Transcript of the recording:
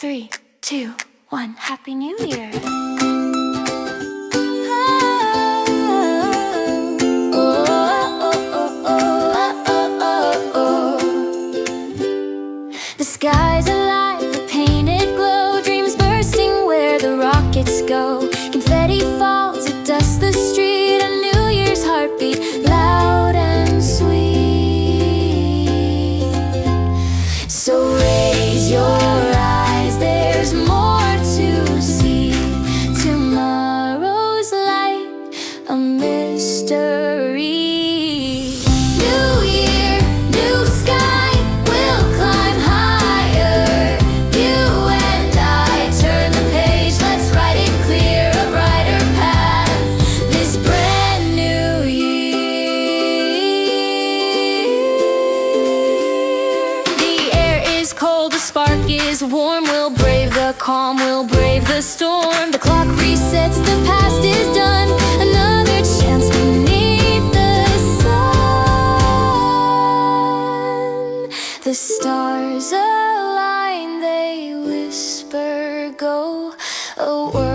3, 2, 1. Happy New Year. The sky's alive with painted glow, dreams bursting where the rockets go. Confetti falls, it dusts the street, a New Year's heartbeat, loud and sweet. So raise your eyes, there's more to see. Tomorrow's light, a mystery. New year, new sky, we'll climb higher. You and I turn the page, let's write it clear, a brighter path, this brand new year. The air is cold, the spark is warm, we'll brave the calm, we'll brave the storm. The clock resets, the past is done, another chance beneath the sun. The stars align, they whisper, go, a world